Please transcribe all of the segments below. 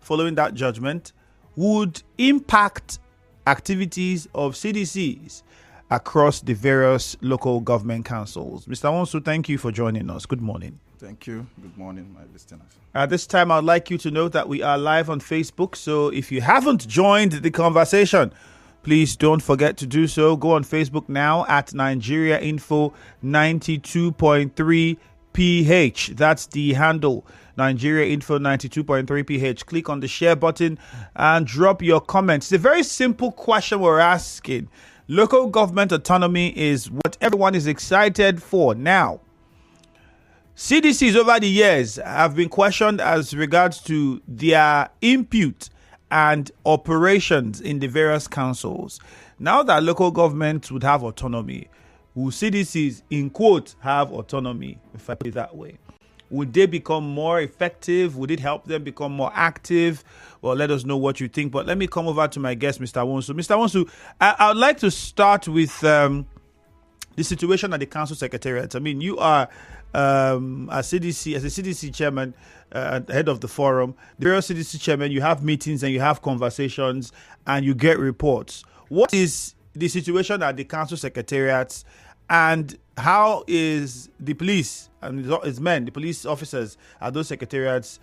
following that judgment would impact activities of CDCs across the various local government councils. Mr. Nwosu, thank you for joining us. Good morning. Thank you. Good morning, my listeners. At this time, I'd like you to know that we are live on Facebook. So if you haven't joined the conversation, please don't forget to do so. Go on Facebook now at Nigeria Info 92.3 PH. That's the handle, Nigeria Info 92.3 PH. Click on the share button and drop your comments. It's a very simple question we're asking. Local government autonomy is what everyone is excited for now. CDCs over the years have been questioned as regards to their input and operations in the various councils. Now that local governments would have autonomy, will CDCs, in quote, have autonomy, if I put it that way? Would they become more effective? Would it help them become more active? Well, let us know what you think. But let me come over to my guest, Mr. Nwosu. Mr. Nwosu, I would like to start with the situation at the council secretariats. I mean, you are as a CDC chairman, head of the forum, the various CDC chairman, you have meetings and you have conversations and you get reports. What is the situation at the council secretariats, and how is the police and its men, the police officers at those secretariats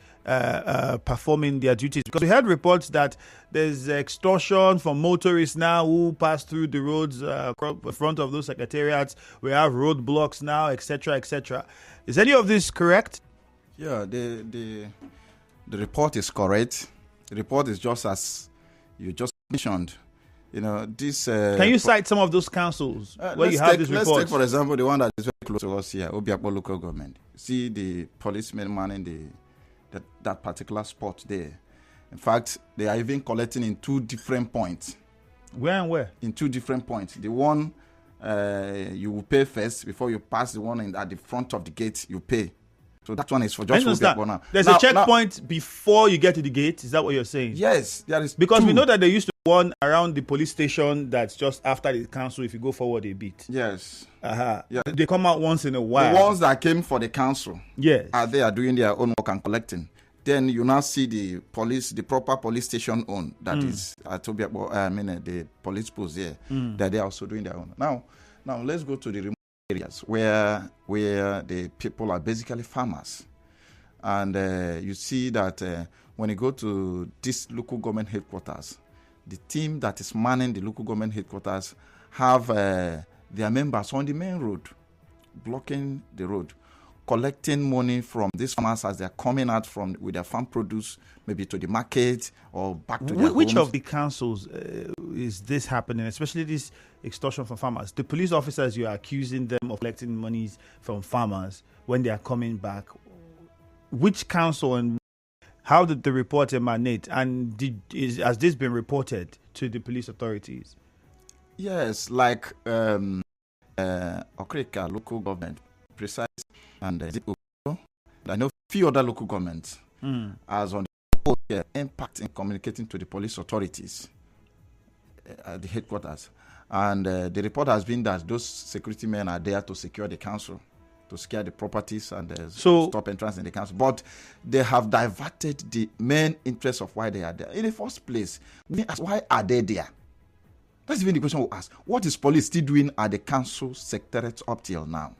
performing their duties? Because we heard reports that there's extortion from motorists now who pass through the roads in front of those secretariats. We have roadblocks now, etc., etc. Is any of this correct? Yeah, the report is correct. The report is just as you just mentioned. You know, this. Can you cite some of those councils where you have this report? Let's take, for example, the one that is very close to us here, Obiakpo local government. See the policemen manning that particular spot there. In fact, they are even collecting in two different points. Where and where? In two different points. The one you will pay first before you pass. The one at the front of the gate, you pay. So that one is for just Obiakpo now. There's a checkpoint before you get to the gate. Is that what you're saying? Yes, there is. Because we know that they used to one around the police station that's just after the council if you go forward a bit. Yes. Yeah. They come out once in a while. The ones that came for the council, yes, they are doing their own work and collecting. Then you now see the police, the proper police station own, that is at the police post there, that they are also doing their own. Now let's go to the remote areas where the people are basically farmers. And you see that when you go to this local government headquarters, the team that is manning the local government headquarters have their members on the main road, blocking the road, collecting money from these farmers as they're coming out with their farm produce, maybe to the market or back to their Which homes. of the councils is this happening, especially this extortion from farmers? The police officers, you are accusing them of collecting monies from farmers when they are coming back. Which council and how did the report emanate? And has this been reported to the police authorities? Yes, like Okrika local government, precise, and I know a few other local governments as on the impact in communicating to the police authorities at the headquarters. And the report has been that those security men are there to secure the council, to secure the properties and stop entrance in the council. But they have diverted the main interest of why they are there. In the first place, we ask, why are they there? That's even the question we ask. What is police still doing at the council secretariat up till now?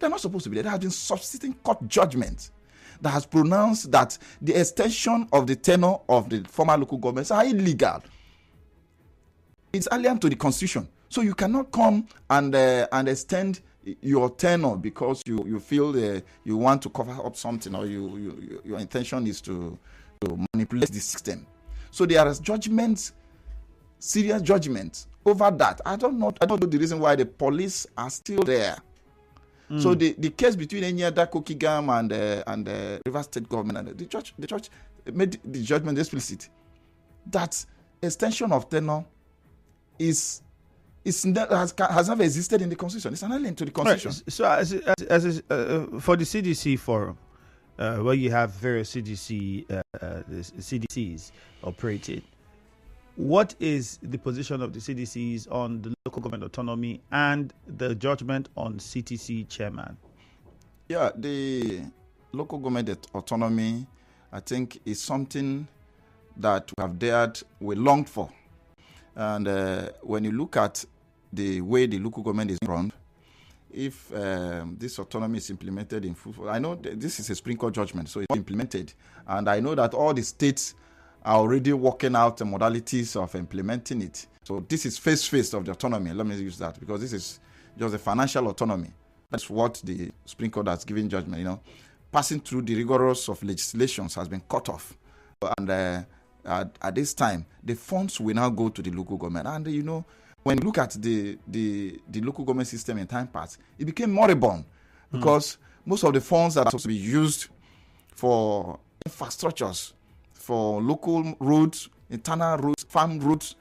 They're not supposed to be there. There has been substituting court judgment that has pronounced that the extension of the tenure of the former local governments are illegal. It's alien to the constitution. So you cannot come and extend your tenure because you feel you want to cover up something, or your intention is to manipulate the system. So there are judgments, serious judgments over that. I don't know the reason why the police are still there. So the case between Enyada Kokigam and the Rivers State government, and the judge made the judgment explicit that extension of tenure has never existed in the constitution. It's an alien to the constitution. Right. So for the CDC forum, where you have various CDCs operating, what is the position of the CDCs on the local government autonomy and the judgment on CTC chairman? Yeah, the local government autonomy I think is something that we longed for. And when you look at the way the local government is run, if this autonomy is implemented in full, I know this is a Supreme Court judgment, so it's implemented. And I know that all the states are already working out the modalities of implementing it. So this is phase of the autonomy. Let me use that, because this is just a financial autonomy. That's what the Supreme Court has given judgment. Passing through the rigorous of legislations has been cut off. And at this time, the funds will now go to the local government. And, when you look at the local government system in time past, it became moribund because most of the funds that are supposed to be used for infrastructures, for local roads, internal roads, farm roads,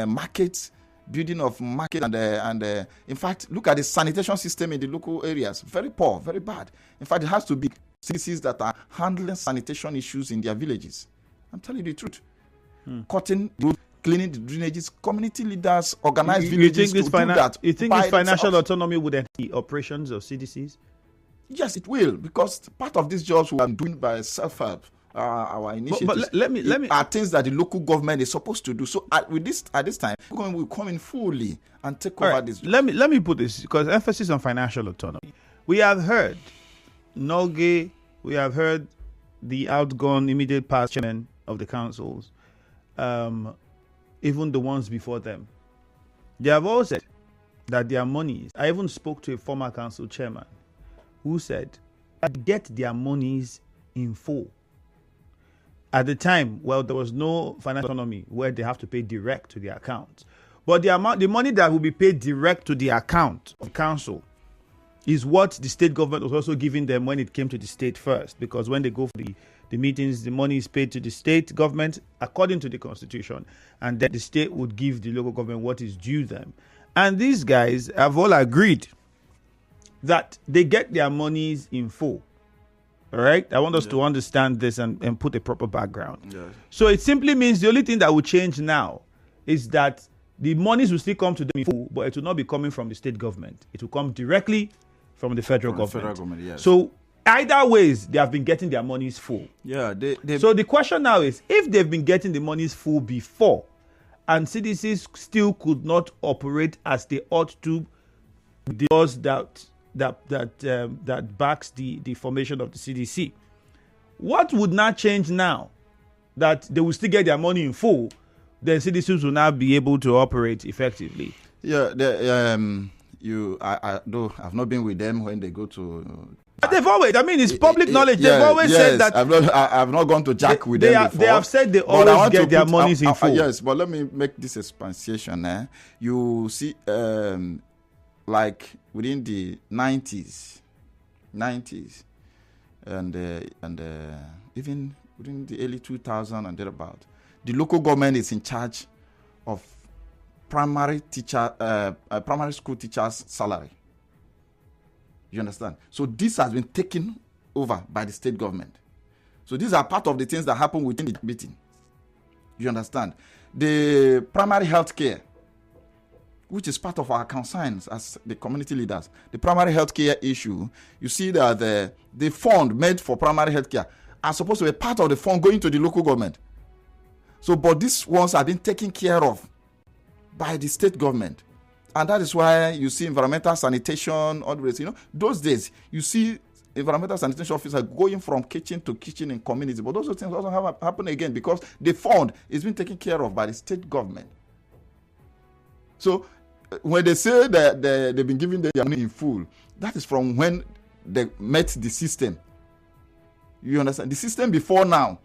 markets, building of market, and in fact, look at the sanitation system in the local areas. Very poor, very bad. In fact, it has to be CDCs that are handling sanitation issues in their villages. I'm telling you the truth. Cutting roads, cleaning the drainages, community leaders, organized villages to do that. You think this financial autonomy would end the operations of CDCs? Yes, it will, because part of these jobs we are doing by self-help. Our initiatives but let me are things that the local government is supposed to do. So at this time, the government will come in fully and take over this. Let me put this, because emphasis on financial autonomy. We have heard Noge, we have heard the outgone immediate past chairman of the councils, even the ones before them. They have all said that their monies. I even spoke to a former council chairman who said that get their monies in full. At the time, there was no financial autonomy where they have to pay direct to the account. But the money that will be paid direct to the account of council is what the state government was also giving them when it came to the state first. Because when they go for the meetings, the money is paid to the state government according to the constitution. And then the state would give the local government what is due them. And these guys have all agreed that they get their monies in full. All right, I want us to understand this and put a proper background. Yeah. So it simply means the only thing that will change now is that the monies will still come to them in full, but it will not be coming from the state government. It will come directly from the federal government. Yes. So either ways, they have been getting their monies full. Yeah. So the question now is, if they've been getting the monies full before, and CDCs still could not operate as they ought to, the laws that backs the formation of the CDC. What would not change now that they will still get their money in full? Then CDCs will now be able to operate effectively. Yeah, I've not been with them when they go to. But they've always, it's public knowledge. They've always said that. I've not gone to Jack with them before. They have said they always get their monies in full. Yes, but let me make this expansion. You see, like within the 90s, and even within the early 2000s and thereabout, the local government is in charge of primary school teachers' salary. You understand? So this has been taken over by the state government. So these are part of the things that happen within the meeting. You understand? The primary health care, which is part of our concerns as the community leaders, the primary health care issue, you see that the fund made for primary health care are supposed to be part of the fund going to the local government. So, but these ones have been taken care of by the state government. And that is why you see environmental sanitation, always, those days, you see environmental sanitation officers going from kitchen to kitchen in community. But those things also happen again because the fund is being taken care of by the state government. So when they say that they've been giving their money in full, that is from when they met the system. You understand? The system before now.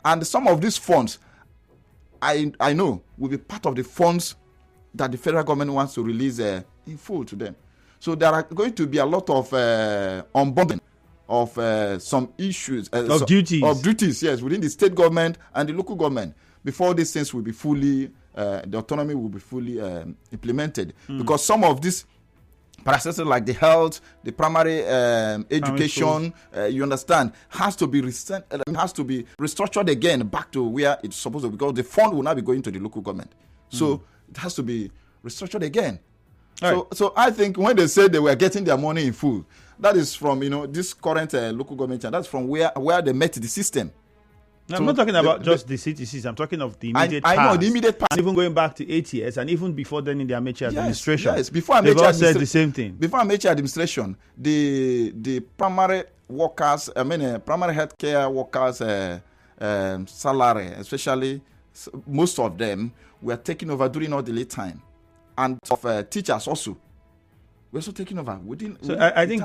And some of these funds, I know, will be part of the funds that the federal government wants to release in full to them. So there are going to be a lot of unbundling of some issues. Duties, yes, within the state government and the local government before these things will be fully, the autonomy will be fully implemented. Because some of these processes like the health, the primary education, you understand, has to be restructured again back to where it's supposed to be, because the fund will not be going to the local government. So it has to be restructured again. So I think when they said they were getting their money in full, that is from this current local government, and that's from where they met the system. No, I'm not talking about just the CTCs. I'm talking of the immediate I past. know the immediate past. And even going back to 8 years, and even before then in the Amechi administration. Yes, before they've Amechi all said the same thing. Before Amechi administration, the primary workers, primary healthcare workers' salary, especially most of them, were taken over during all the late time, and of teachers also. We're also taking over I think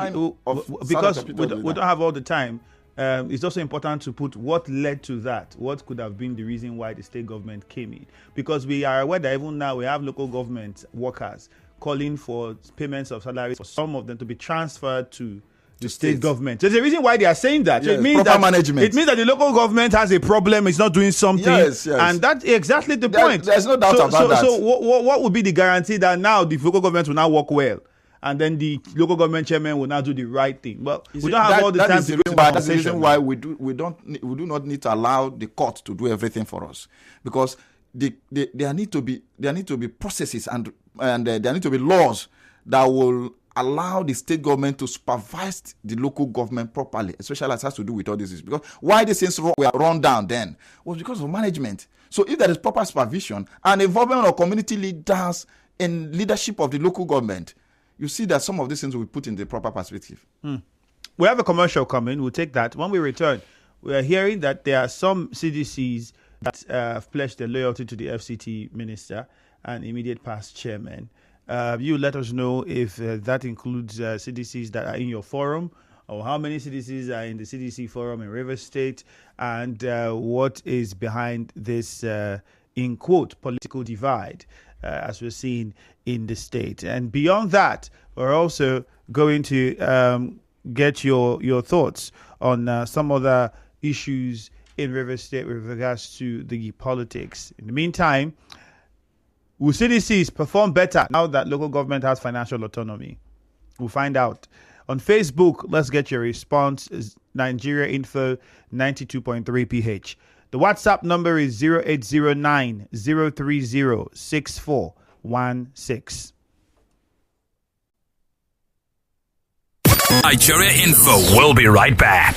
because we don't have all the time. It's also important to put what led to that. What could have been the reason why the state government came in? Because we are aware that even now we have local government workers calling for payments of salaries for some of them to be transferred to the state government. So there's a reason why they are saying that. Yes, it means proper management. It means that the local government has a problem. It's not doing something. Yes. And that's exactly the point. There's no doubt about that. So what would be the guarantee that now the local government will now work well? And then the local government chairman will now do the right thing. Well, we don't have all the time to do that's the reason why we do not need to allow the court to do everything for us, because there need to be processes and there need to be laws that will allow the state government to supervise the local government properly, especially as it has to do with all this. Because why these things were run down then was because of management. So if there is proper supervision and involvement of community leaders in leadership of the local government, you see that some of these things will be put in the proper perspective. We have a commercial coming. We'll take that. When we return, we are hearing that there are some CDCs that have pledged their loyalty to the FCT minister and immediate past chairman. You let us know if that includes CDCs that are in your forum, or how many CDCs are in the CDC forum in Rivers State, and what is behind this, in quote, political divide. As we're seeing in the state. And beyond that, we're also going to get your thoughts on some other issues in Rivers State with regards to the politics. In the meantime, will CDCs perform better now that local government has financial autonomy? We'll find out. On Facebook, let's get your response. Nigeria Info 92.3 PH. The WhatsApp number is 0809 030 6416. Nigeria Info will be right back.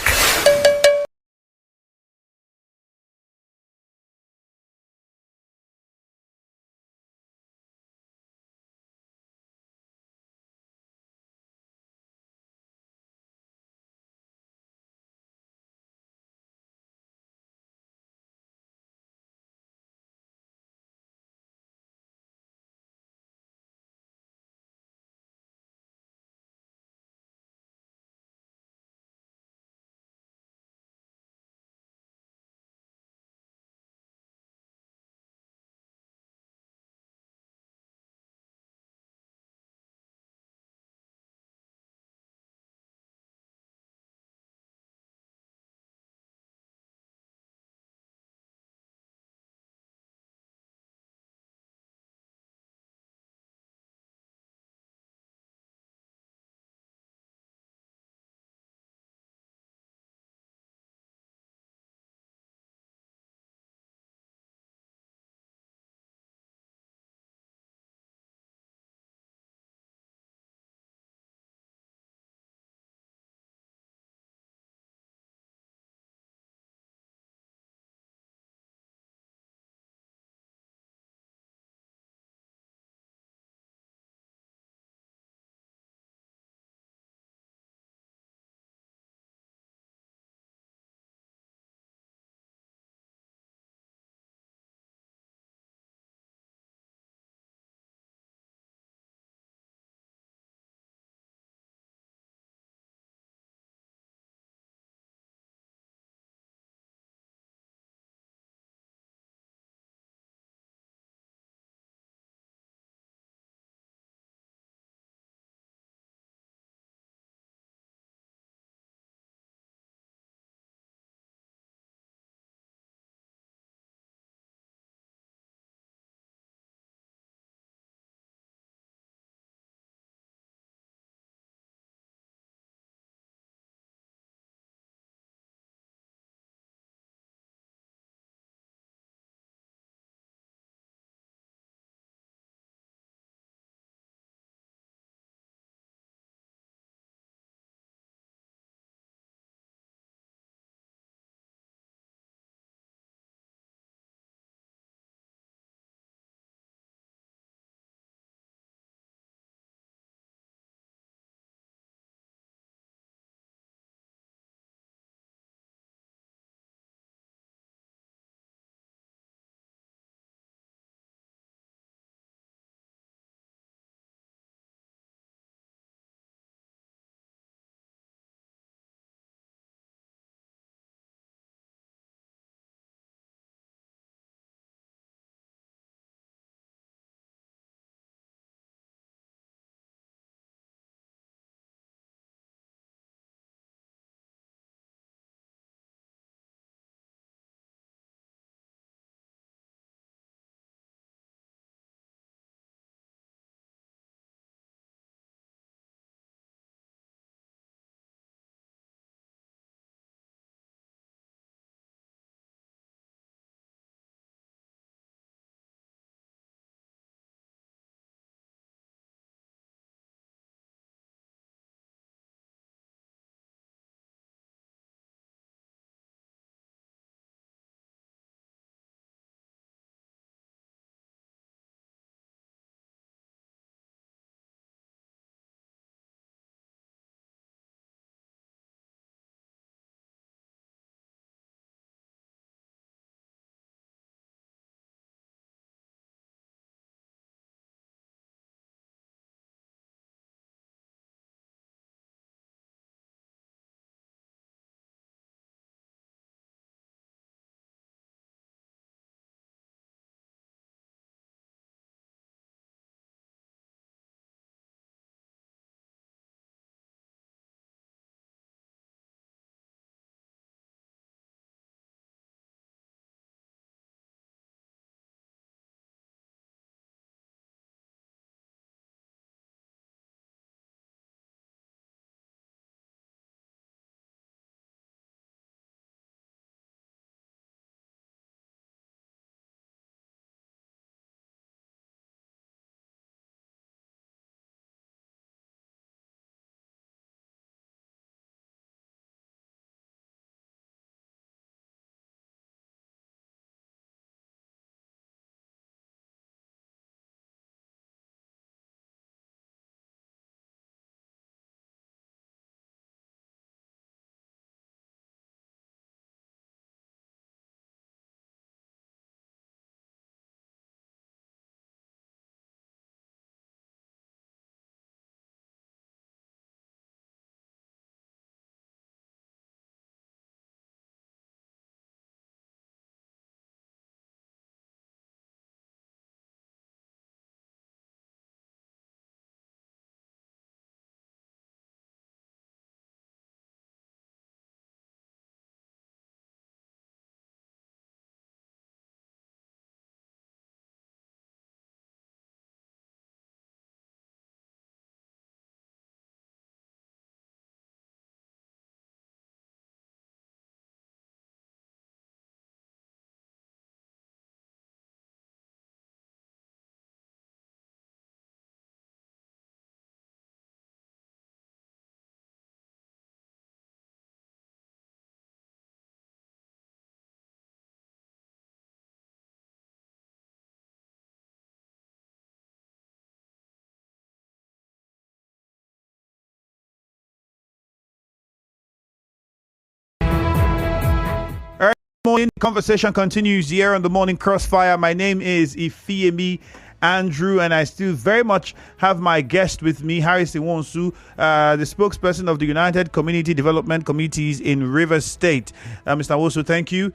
Morning conversation continues here on the Morning Crossfire. My name is Ifeemi Andrew, and I still very much have my guest with me, Nwosu, the spokesperson of the United Community Development Committees in Rivers State. Mr. Nwosu, thank you.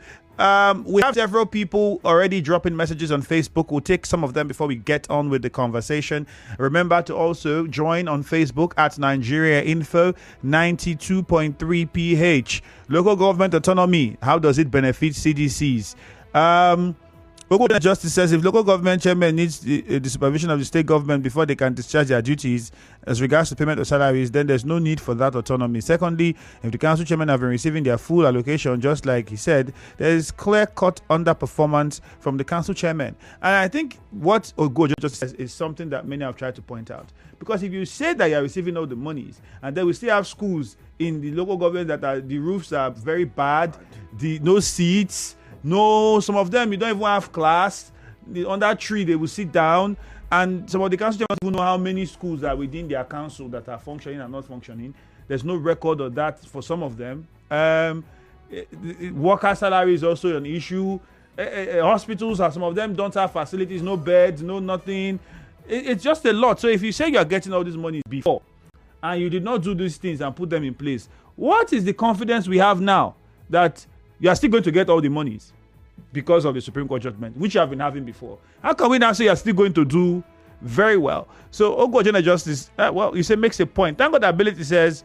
We have several people already dropping messages on Facebook. We'll take some of them before we get on with the conversation. Remember to also join on Facebook at Nigeria Info 92.3 PH. Local government autonomy. How does it benefit CDCs? Local Justice says if local government chairman needs the supervision of the state government before they can discharge their duties as regards to payment of salaries, then there's no need for that autonomy. Secondly, if the council chairman have been receiving their full allocation, just like he said, there is clear-cut underperformance from the council chairman. And I think what Ogo just says is something that many have tried to point out. Because if you say that you are receiving all the monies, and then we still have schools in the local government that the roofs are very bad, no seats, no, some of them you don't even have class. On that tree they will sit down, and some of the council don't even know how many schools are within their council that are functioning and not functioning. There's no record of that for some of them. Worker salary is also an issue. Hospitals, some of them don't have facilities, no beds, no nothing. It's just a lot. So if you say you are getting all this money before and you did not do these things and put them in place, what is the confidence we have now that you are still going to get all the monies because of the Supreme Court judgment, which you have been having before? How can we now say you are still going to do very well? So, Ogo Justice, you say makes a point. Thank God Ability says,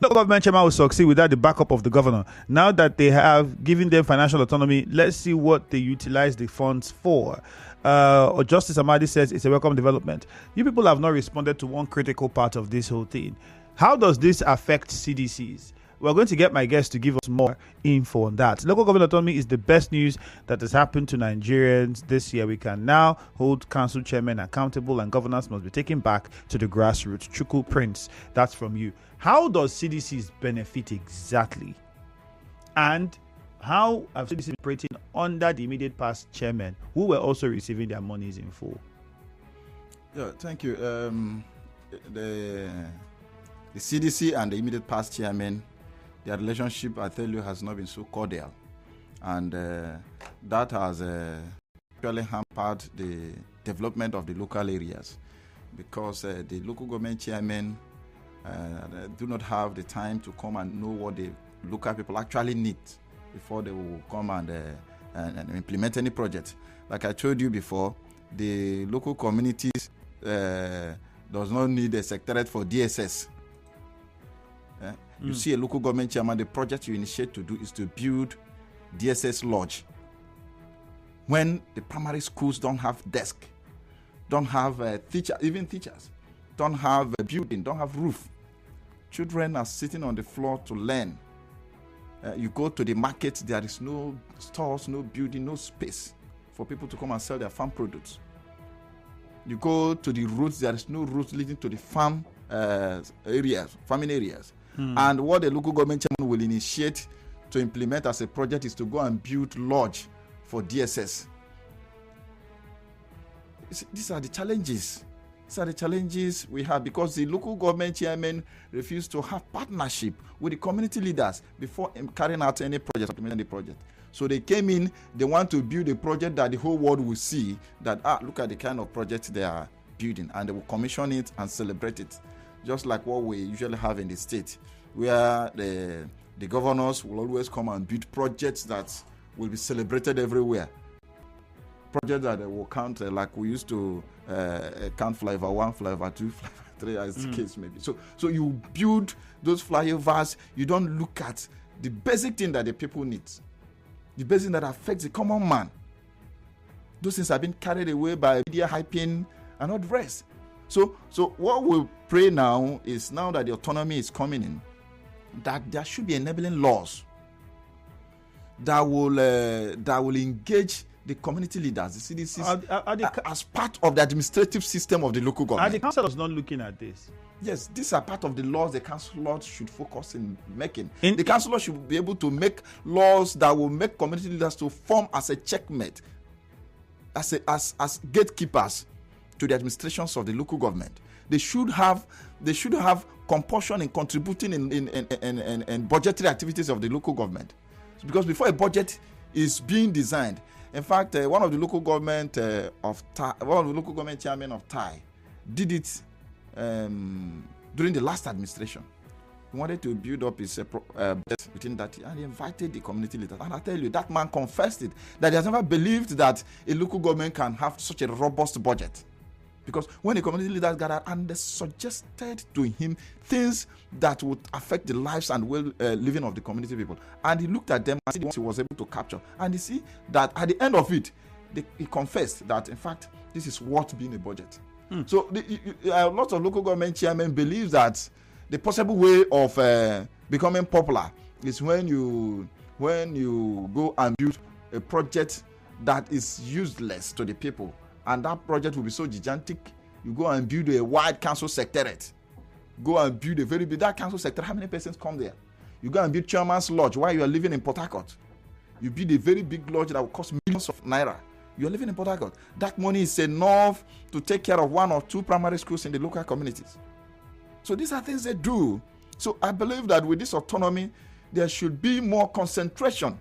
the government chairman will succeed without the backup of the governor. Now that they have given them financial autonomy, let's see what they utilize the funds for. Justice Amadi says it's a welcome development. You people have not responded to one critical part of this whole thing. How does this affect CDCs? We're going to get my guest to give us more info on that. Local government autonomy is the best news that has happened to Nigerians this year. We can now hold council chairmen accountable, and governance must be taken back to the grassroots. Chukwu Prince, that's from you. How does CDCs benefit exactly? And how have CDCs been operating under the immediate past chairmen who were also receiving their monies in full? Yeah, thank you. The CDC and the immediate past chairmen, their relationship, I tell you, has not been so cordial. And that has really hampered the development of the local areas, because the local government chairmen do not have the time to come and know what the local people actually need before they will come and implement any project. Like I told you before, the local communities does not need a secretariat for DSS. You see a local government chairman, the project you initiate to do is to build DSS lodge. When the primary schools don't have desk, don't have teachers, don't have a building, don't have roof. Children are sitting on the floor to learn. You go to the market, there is no stores, no building, no space for people to come and sell their farm produce. You go to the roads, there is no roads leading to the farming areas. And what the local government chairman will initiate to implement as a project is to go and build lodge for DSS. These are the challenges. These are the challenges we have, because the local government chairman refused to have partnership with the community leaders before carrying out any project, implementing the project. So they came in, they want to build a project that the whole world will see that, look at the kind of project they are building, and they will commission it and celebrate it. Just like what we usually have in the state, where the governors will always come and build projects that will be celebrated everywhere. Projects that will count like we used to count flavor 1, flavor 2, flavor 3, as the case may be. So you build those flyovers, you don't look at the basic thing that the people need, the basic thing that affects the common man. Those things have been carried away by media hyping and all the rest. So what we pray now is, now that the autonomy is coming in, that there should be enabling laws that will engage the community leaders, the CDCs, as part of the administrative system of the local government. Are the councillors not looking at this? Yes, these are part of the laws the councillors should focus in making. The councillors should be able to make laws that will make community leaders to form as a checkmate, as gatekeepers to the administrations of the local government. They should have compulsion in contributing in budgetary activities of the local government. Because before a budget is being designed, in fact, one of the local government chairman of Thai did it during the last administration. He wanted to build up his budget within that year, and he invited the community leaders. And I tell you, that man confessed it, that he has never believed that a local government can have such a robust budget. Because when the community leaders gathered and they suggested to him things that would affect the lives and living of the community people, and he looked at them and see the ones he was able to capture, and he see that at the end of it, he confessed that in fact this is worth being a budget. So lots of local government chairmen believe that the possible way of becoming popular is when you go and build a project that is useless to the people, and that project will be so gigantic. You go and build a wide council secretariat. Go and build a very big, that council secretariat, how many persons come there? You go and build chairman's lodge while you are living in Port Harcourt. You build a very big lodge that will cost millions of naira. You are living in Port Harcourt. That money is enough to take care of 1 or 2 primary schools in the local communities. So these are things they do. So I believe that with this autonomy, there should be more concentration,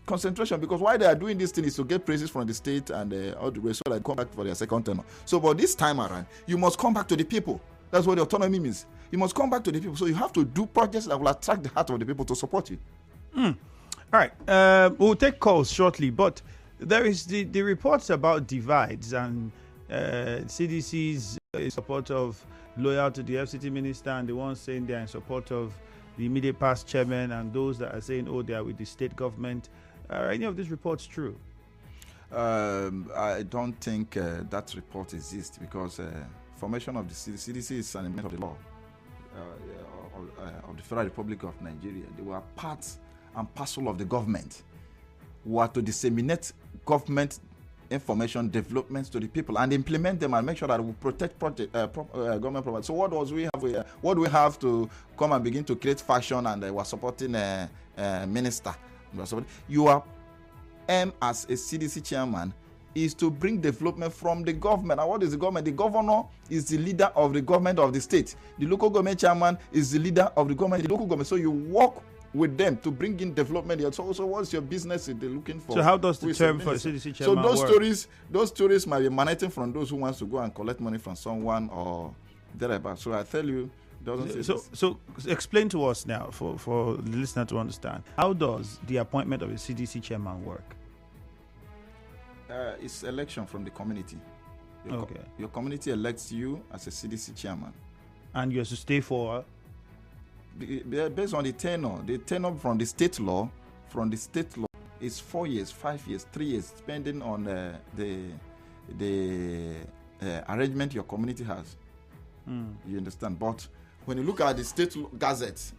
because why they are doing this thing is to get praises from the state and all the rest, so that they come back for their second tenure. So, but this time around, you must come back to the people. That's what the autonomy means. You must come back to the people. So you have to do projects that will attract the heart of the people to support you. All right. We'll take calls shortly, but there is the reports about divides and CDCs in support of loyal to the FCT minister, and the ones saying they are in support of the immediate past chairman, and those that are saying, oh, they are with the state government. Are any of these reports true? I don't think that report exists, because formation of the CDC is an element of the law of the Federal Republic of Nigeria. They were part and parcel of the government, who are to disseminate government information developments to the people and implement them and make sure that we protect government property. So what do we have to come and begin to create fashion and we're supporting a minister? Your aim as a CDC chairman is to bring development from the government. And what is the government? The governor is the leader of the government of the state. The local government chairman is the leader of the government, the local government. So you work with them to bring in development. So what's your business if they're looking for? So how does the term for CDC chairman work? Those stories might be emanating from those who wants to go and collect money from someone or thereabout. So I tell you, So explain to us now, for the listener to understand, how does the appointment of a CDC chairman work? It's election from the community. Your community elects you as a CDC chairman, and you have to stay for based on the tenure from the state law. From the state law is 4 years, 5 years, 3 years, depending on the arrangement your community has. You understand? But when you look at the state gazette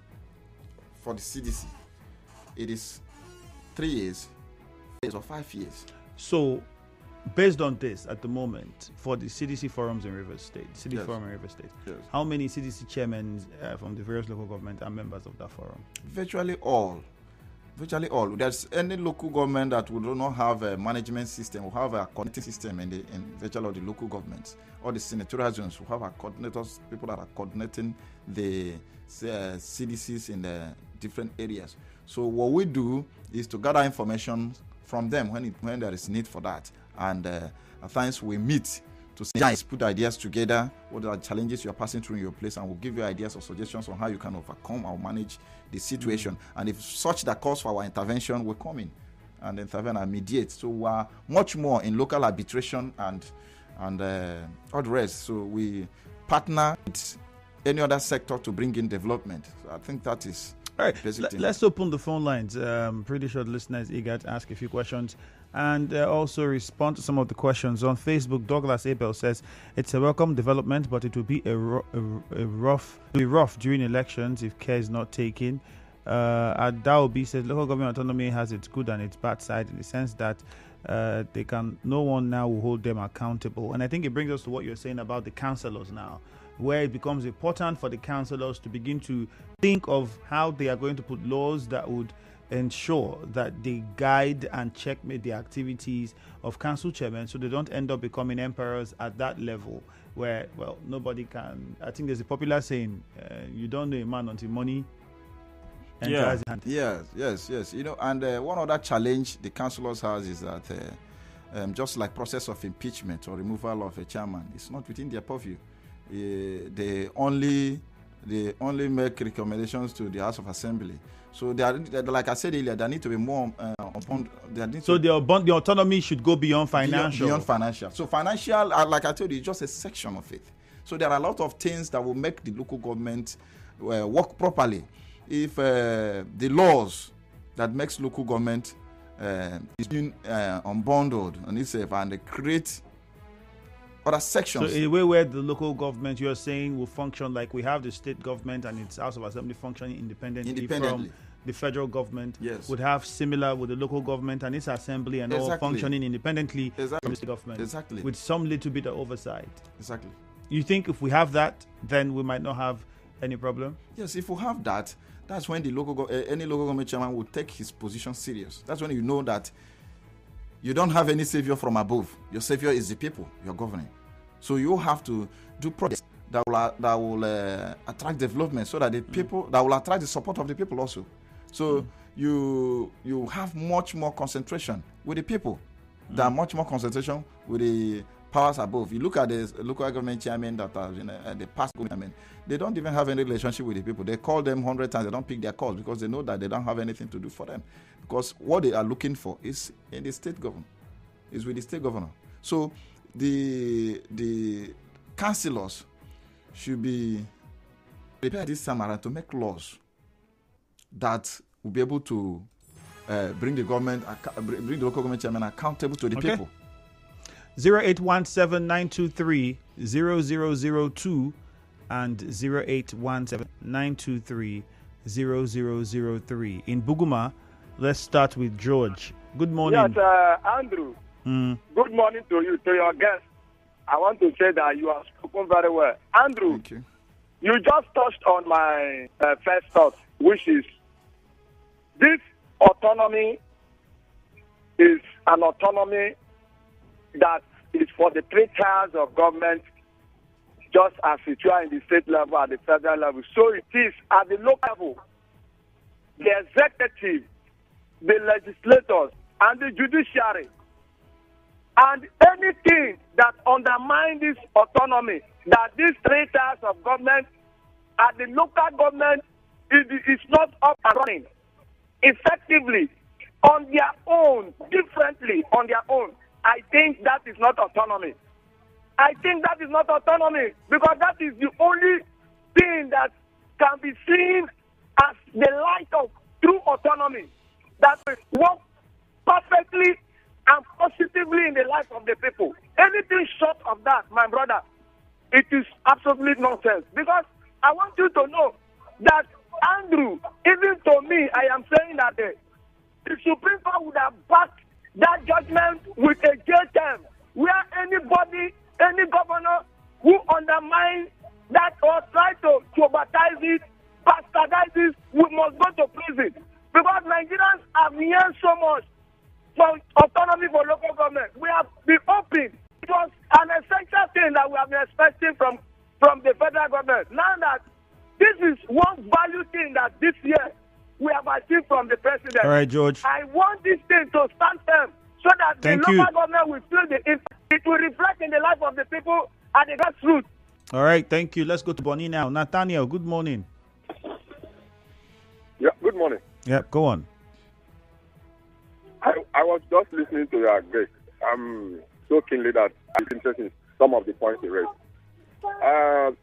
for the CDC, it is 3 years, 4 years or 5 years. So, based on this, at the moment, for the CDC forums in Rivers State, Forum in Rivers State, how many CDC chairmen from the various local governments are members of that forum? Virtually all. There's any local government that would not have a management system or have a coordinating system in virtually all the local governments. All the senatorial zones who have coordinators, people that are coordinating the CDCs in the different areas. So what we do is to gather information from them when there is need for that, and at times we meet to put ideas together. What are the challenges you are passing through in your place, and we'll give you ideas or suggestions on how you can overcome or manage the situation. And if such that calls for our intervention, we'll come in and intervene and mediate. So we are much more in local arbitration and all the rest. So we partner with any other sector to bring in development. So I think that is. All right, let's open the phone lines. I'm pretty sure the listener is eager to ask a few questions and also respond to some of the questions. On Facebook, Douglas Abel says, it's a welcome development, but it will be rough during elections if care is not taken. Adaobi says, local government autonomy has its good and its bad side, in the sense that no one now will hold them accountable. And I think it brings us to what you're saying about the councillors now, where it becomes important for the councillors to begin to think of how they are going to put laws that would ensure that they guide and checkmate the activities of council chairmen, so they don't end up becoming emperors at that level where, nobody can. I think there's a popular saying, you don't know a man until money enters in hand. Yes. You know, and one other challenge the councillors has is that just like process of impeachment or removal of a chairman, it's not within their purview. They only make recommendations to the House of Assembly. So they are, like I said earlier, there need to be more upon. The autonomy should go beyond financial. Beyond financial. So financial, like I told you, is just a section of it. So there are a lot of things that will make the local government work properly. If the laws that makes local government is being unbundled on itself and they create other sections. So in a way where the local government, you're saying, will function like we have the state government and its House of Assembly functioning independently. From the federal government, would have similar with the local government and its assembly and all functioning independently from the state government. With some little bit of oversight. Exactly. You think if we have that, then we might not have any problem? Yes, if we have that, that's when the any local government chairman will take his position serious. That's when you know that you don't have any savior from above. Your savior is the people you're governing. So you have to do projects that will attract development, so that the people that will attract the support of the people also. So you have much more concentration with the people than much more concentration with the powers above. You look at the local government chairmen that are in the past government, they don't even have any relationship with the people. They call them 100 times, they don't pick their calls because they know that they don't have anything to do for them. Because what they are looking for is in the state government, is with the state governor. So the councillors should be prepared this time around to make laws that will be able to bring the local government chairman accountable to the people. 0817-923-0002 and 0817-923-0003. In Buguma, let's start with George. Good morning. Yes, Andrew. Good morning to you, to your guest. I want to say that you have spoken very well. Andrew, thank you. You just touched on my first thought, which is this autonomy is an autonomy that is for the three tiers of government, just as it is in the state level, at the federal level. So it is at the local level, the executive, the legislators, and the judiciary. And anything that undermines this autonomy, that these three tiers of government at the local government is not up and running effectively on their own, differently on their own, I think that is not autonomy. I think that is not autonomy, because that is the only thing that can be seen as the light of true autonomy, that will work perfectly and positively in the life of the people. Anything short of that, my brother, it is absolutely nonsense. Because I want you to know that, Andrew, even to me, I am saying that the Supreme Court would have backed that judgment with a jail term, where anybody, any governor who undermines that or try to baptize it, bastardize it, we must go to prison. Because Nigerians have yearned so much for autonomy for local government. We have been open. It was an essential thing that we have been expecting from the federal government. Now that this is one value thing that this year we have achieved from the president. All right, George. I want this thing to stand firm so that the local government will feel the impact. It will reflect in the life of the people at the grassroots. All right, thank you. Let's go to Bonnie now. Nathaniel, good morning. Yeah, good morning. Yeah, go on. I was just listening to your guest. I'm so keenly that I'm interested in some of the points he raised.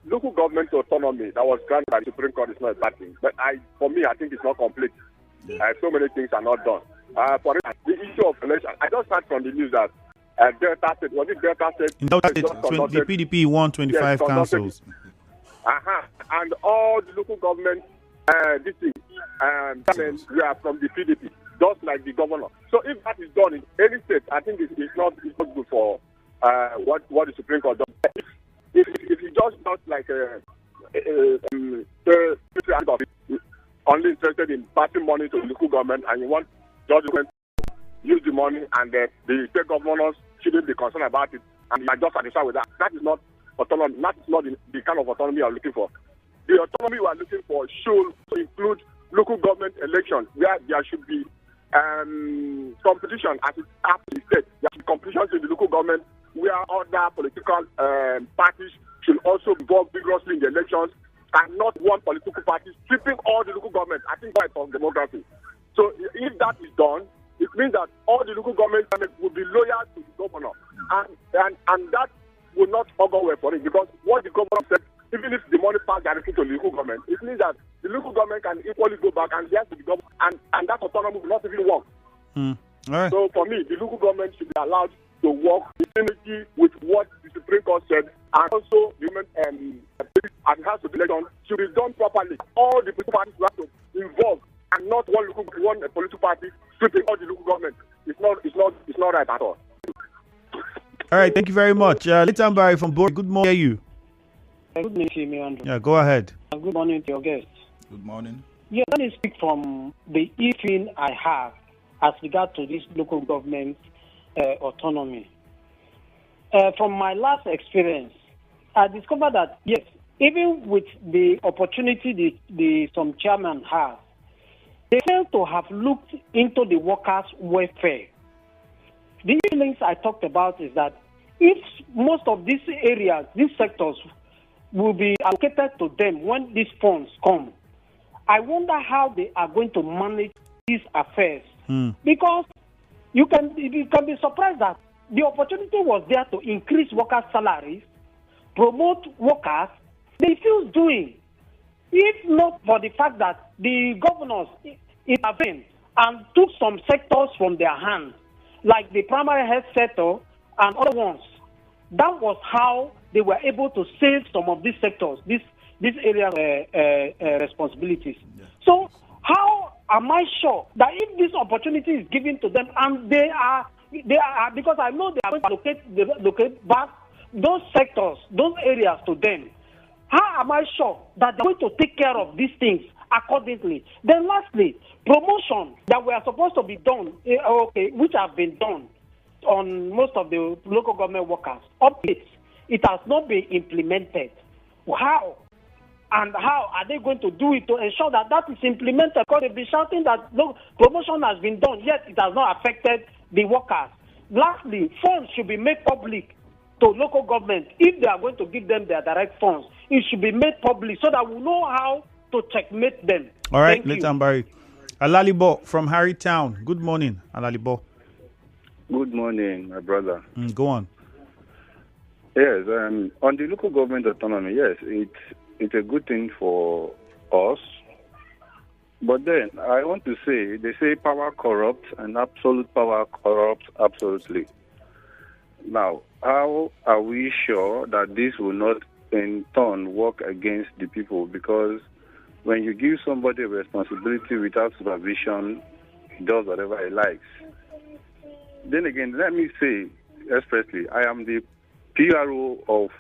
Local government autonomy that was granted by the Supreme Court is not a bad thing. But for me, I think it's not complete. So many things are not done. For instance, the issue of election. I just heard from the news that Delta State, was it Delta State? In Delta State, the PDP won 25 councils. And all the local government, we are from the PDP, just like the governor. So if that is done in any state, I think it's not good for what the Supreme Court does. If you just not like only interested in passing money to the local government, and you want judgment to use the money, and the state governors shouldn't be concerned about it, and you are just satisfied with that. That is not autonomy. That is not the kind of autonomy you are looking for. The autonomy we are looking for should include local government elections where there should be competition as it happens in the state. There should be competitions in the local government where other political parties should also be involved vigorously in the elections, and not one political party stripping all the local government. I think that's of democracy. So if that is done, it means that all the local government will be loyal to the governor, and that will not augur well for it, because what the governor said, even if the money passed directly to the local government, it means that the local government can equally go back and yes to the government, and that autonomy will not even work. All right. So for me, the local government should be allowed to work in synergy with what the Supreme Court said, and also the government, as it has to be election, should be done properly. All the political parties have to involve, and not one political party stripping all the local government. It's not right at all. All right, thank you very much. Litambari from Bori, good morning to you. Good morning to you, Andrew. Yeah, go ahead. Good morning to your guests. Good morning. Yeah, let me speak from the feeling I have as regard to this local government autonomy. From my last experience, I discovered that, yes, even with the opportunity some chairman have, they fail to have looked into the workers' welfare. The feelings I talked about is that if most of these areas, these sectors, will be allocated to them when these funds come, I wonder how they are going to manage these affairs. Because you can be surprised that the opportunity was there to increase workers' salaries, promote workers. They still doing, if not for the fact that the governors intervened and took some sectors from their hands, like the primary health sector and other ones. That was how they were able to save some of these sectors, these area responsibilities. Yeah. So how am I sure that if this opportunity is given to them, and they are because I know they are going to allocate back those sectors, those areas to them, how am I sure that they're going to take care of these things accordingly? Then lastly, promotion that were supposed to be done, which have been done on most of the local government workers, updates, it has not been implemented. How? And how are they going to do it to ensure that that is implemented? Because they've been shouting that promotion has been done, yet it has not affected the workers. Lastly, funds should be made public to local government. If they are going to give them their direct funds, it should be made public so that we know how to checkmate them. All right, Litambari. Alalibo from Harrytown. Good morning, Alalibo. Good morning, my brother. Go on. Yes, on the local government autonomy, yes, it's a good thing for us. But then I want to say, they say power corrupts and absolute power corrupts absolutely. Now, how are we sure that this will not in turn work against the people? Because when you give somebody a responsibility without supervision, he does whatever he likes. Then again, let me say expressly, I am the PRO of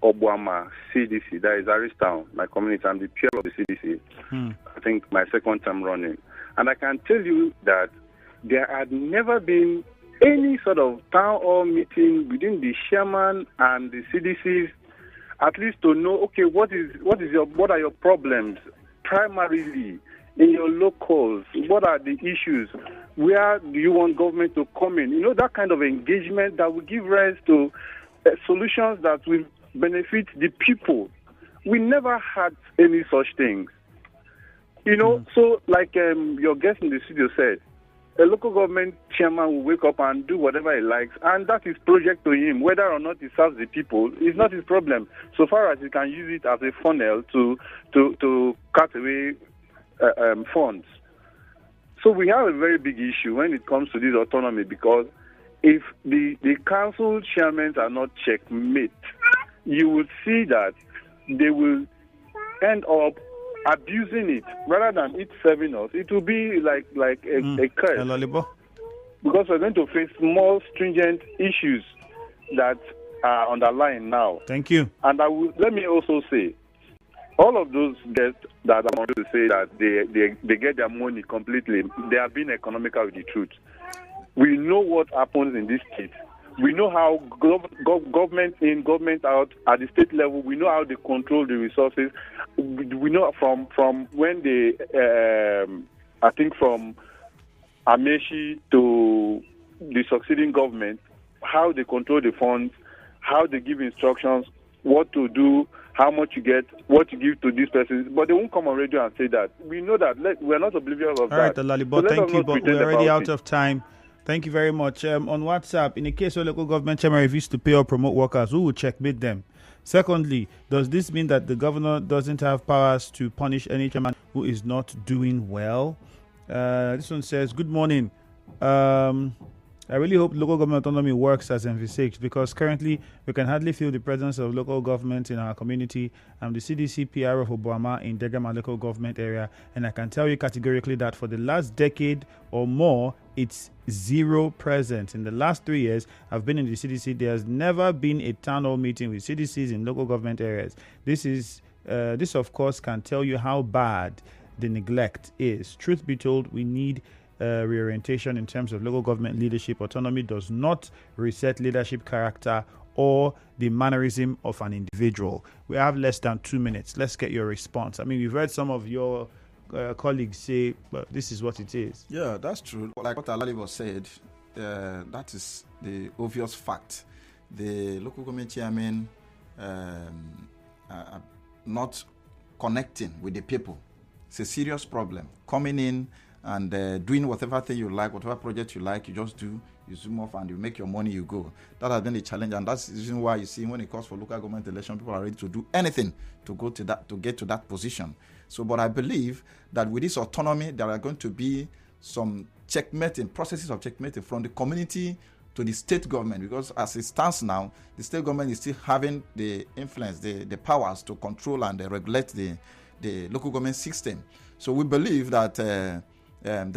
Obwama CDC, that is Aristown, my community. I'm the PRO of the CDC. I think my second time running. And I can tell you that there had never been any sort of town hall meeting within the chairman and the CDCs, at least to know, okay, what are your problems primarily in your locals? What are the issues? Where do you want government to come in? You know, that kind of engagement that will give rise to solutions that will benefit the people. We never had any such things. You know, so like your guest in the studio said, a local government chairman will wake up and do whatever he likes, and that is project to him. Whether or not he serves the people is not his problem, so far as he can use it as a funnel to cut away funds. So we have a very big issue when it comes to this autonomy, because if the council chairmen are not checkmate, you will see that they will end up abusing it rather than it serving us. It will be like a curse. Hello, because we're going to face more stringent issues that are underlying now. Thank you. And let me also say, all of those guests that I want to say that they get their money completely, they are being economical with the truth. We know what happens in this state We know how government in, government out, at the state level, we know how they control the resources. We know from when they, I think from Amechi to the succeeding government, how they control the funds, how they give instructions, what to do, how much you get, what you give to these persons. But they won't come on radio and say that. We know that. We're not oblivious of that. All right, Olalibo, thank you, but we're already out of time. Thank you very much. On WhatsApp, in the case where local government chairman refuses to pay or promote workers, who will checkmate them? Secondly, does this mean that the governor doesn't have powers to punish any chairman who is not doing well? This one says, good morning. I really hope local government autonomy works as envisaged, because currently we can hardly feel the presence of local government in our community. I'm the CDC PR of Obuama in Degama local government area, and I can tell you categorically that for the last decade or more, it's zero present. In the last 3 years I've been in the CDC, there has never been a town hall meeting with CDCs in local government areas. This of course can tell you how bad the neglect is. Truth be told, we need reorientation in terms of local government leadership. Autonomy does not reset leadership character or the mannerism of an individual. We have less than 2 minutes. Let's get your response. I mean, we've heard some of your colleagues say, but this is what it is. Yeah, that's true. Like what Olalibo said, that is the obvious fact. The local government chairman are not connecting with the people. It's a serious problem. Coming in and doing whatever thing you like, whatever project you like, you just do, you zoom off and you make your money, you go. That has been the challenge, and that's the reason why you see when it comes for local government election, people are ready to do anything to go to that, to get to that position. So, but I believe that with this autonomy, there are going to be some checkmating, processes of checkmating from the community to the state government, because as it stands now, the state government is still having the influence, the powers to control and regulate the local government system. So we believe that there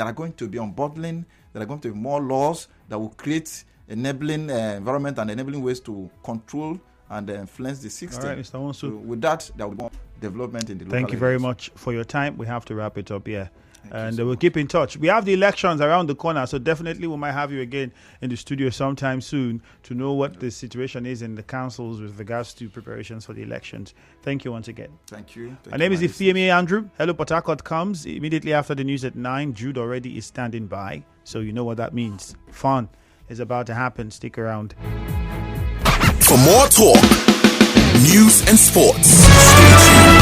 are going to be unbundling, there are going to be more laws that will create enabling environment and enabling ways to control and influence the system. All right, Mr. Nwosu. So with that, there will be more development in the local Thank you very areas. much for your time. We have to wrap it up here. And we'll keep in touch. We have the elections around the corner, so definitely we might have you again in the studio sometime soon to know what the situation is in the councils with regards to preparations for the elections. Thank you once again. Thank you. My name is Ifeemi Andrew. Hello Port Harcourt comes immediately after the news at 9. Jude already is standing by, so you know what that means. Fun is about to happen. Stick around. For more talk, news and sports, stay tuned.